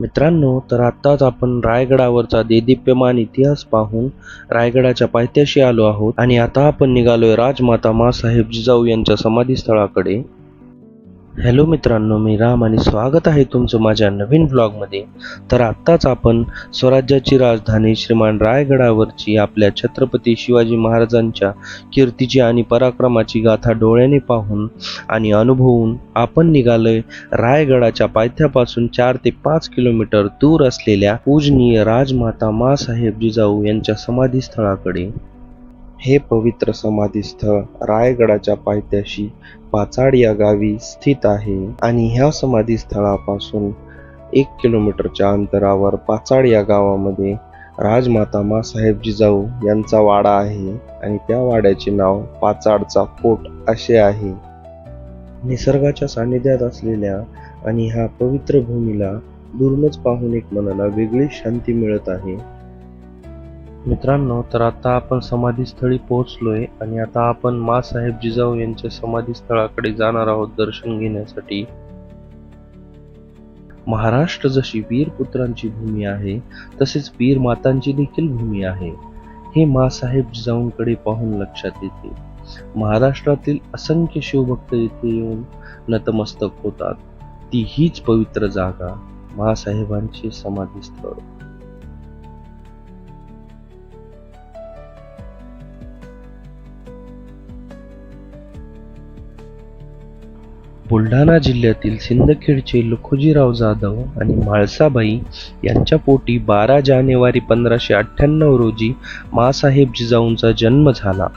मित्रांनो, तर आत्ताच आपण रायगडावरचा देदीप्यमान इतिहास पाहून रायगडाच्या पायथ्याशी आलो आहोत आणि आता आपण निघालोय राजमाता माँसाहेब जिजाऊ यांच्या समाधीस्थळाकडे. हॅलो मित्रांनो, मी राम आणि स्वागत आहे तुमचं माझ्या नवीन व्लॉगमध्ये. तर आत्ताच आपण स्वराज्याची राजधानी श्रीमान रायगडावरची आपल्या छत्रपती शिवाजी महाराजांच्या कीर्तीची आणि पराक्रमाची गाथा डोळ्याने पाहून आणि अनुभवून आपण निघालोय रायगडाच्या पायथ्यापासून 4 ते 5 किलोमीटर दूर असलेल्या पूजनीय राजमाता माँसाहेब जिजाऊ यांच्या समाधीस्थळाकडे. हे पवित्र समाधीस्थळ रायगडाच्या पायथ्याशी पाचाड या गावी स्थित आहे आणि ह्या समाधीस्थळापासून 1 किलोमीटरच्या अंतरावर पाचाड या गावामध्ये राजमाता माँसाहेब जिजाऊ यांचा वाडा आहे आणि त्या वाड्याचे नाव पाचाडचा फोर्ट असे आहे. निसर्गाच्या सानिध्यात असलेल्या आणि ह्या पवित्र भूमीला दुरूनच पाहून एक मनाला वेगळी शांती मिळत आहे. मित्रांनो, तर आता आपण समाधीस्थळी पोहोचलोय आणि आता आपण माँसाहेब जिजाऊ यांच्या समाधीस्थळाकडे जाणार आहोत दर्शन घेण्यासाठी. महाराष्ट्र जशी वीरपुत्रांची भूमी आहे तसेच वीर मातांची देखील भूमी आहे, हे माँसाहेब जिजाऊंकडे पाहून लक्षात येते. महाराष्ट्रातील असंख्य शिवभक्त येथे येऊन नतमस्तक होतात. ती हीच पवित्र जागा माँसाहेबांचे समाधीस्थळ. बुलढाणा जिल्ह्यातील सिंदखेडचे लखुजीराव जाधव आणि म्हाळसाबाई यांच्या पोटी 12 जानेवारी 1598 रोजी माँसाहेब जिजाऊंचा जन्म झाला.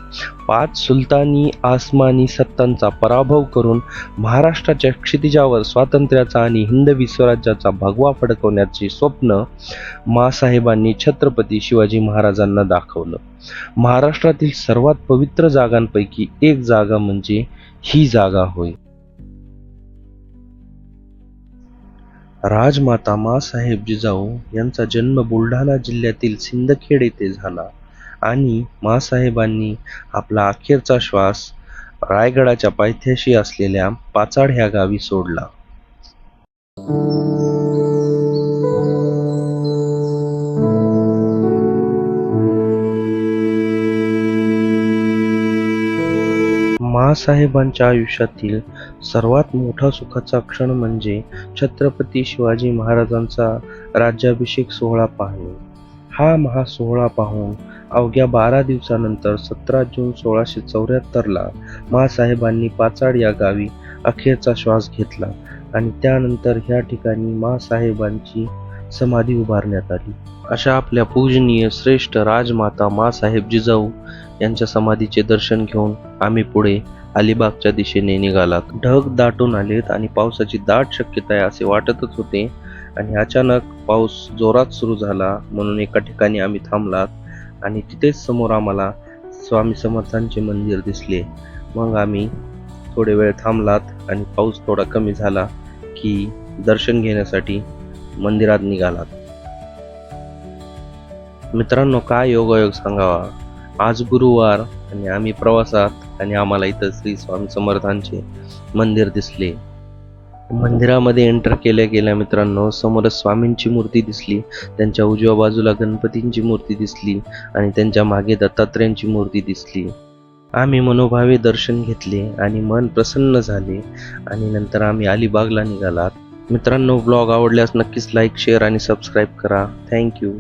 5 सुलतानी आसमानी सत्तांचा पराभव करून महाराष्ट्राच्या क्षितिजावर स्वातंत्र्याचा आणि हिंदवी स्वराज्याचा भगवा फडकवण्याचे स्वप्न माँसाहेबांनी छत्रपती शिवाजी महाराजांना दाखवलं. महाराष्ट्रातील सर्वात पवित्र जागांपैकी एक जागा म्हणजे ही जागा होय. राजमाता माँसाहेब जिजाऊ यांचा जन्म बुलढाणा जिल्ह्यातील सिंदखेड येथे झाला आणि माँसाहेबांनी आपला अखेरचा श्वास रायगडाच्या पायथ्याशी असलेल्या पाचाड ह्या गावी सोडला. माँसाहेबांच्या आयुष्यातील सर्वात मोठा सुखाचा क्षण म्हणजे छत्रपती शिवाजी महाराजांचा राज्याभिषेक सोहळा पाहणे. हा महासोहळा पाहून अवघ्या 12 दिवसानंतर 17 जून 1674 माँसाहेबांनी पाचाड या गावी अखेरचा श्वास घेतला आणि त्यानंतर ह्या ठिकाणी माँसाहेबांची समाधी उभारण्यात आली. अशा आपल्या पूजनीय श्रेष्ठ राजमाता माँसाहेब जिजाऊ यांच्या समाधीचे दर्शन घेऊन आम्ही पुढे अलिबागच्या दिशेने निघालात. ढग दाटून आलेत आणि पावसाची दाट शक्यता आहे असे वाटतच होते आणि अचानक पाऊस जोरात सुरू झाला, म्हणून एका ठिकाणी आम्ही थांबलात आणि तिथेच समोर आम्हाला स्वामी समर्थांचे मंदिर दिसले. मग आम्ही थोडे वेळ थांबलात आणि पाऊस थोडा कमी झाला की दर्शन घेण्यासाठी मंदिरात निघालात. मित्रांनो, काय योगायोग सांगावा, आज गुरुवार आणि आम्ही प्रवासात आणि आम्हाला इथं श्री स्वामी समर्थांचे मंदिर दिसले. मंदिरामध्ये एंटर केल्या गेल्या मित्रांनो, समोरच स्वामींची मूर्ती दिसली, त्यांच्या उजव्या बाजूला गणपतींची मूर्ती दिसली आणि त्यांच्या मागे दत्तात्रेयांची मूर्ती दिसली. आम्ही मनोभावे दर्शन घेतले आणि मन प्रसन्न झाले आणि नंतर आम्ही अलिबागला निघालात. मित्रांनो, ब्लॉग आवडल्यास नक्कीच लाईक, शेअर आणि सबस्क्राईब करा. थँक्यू.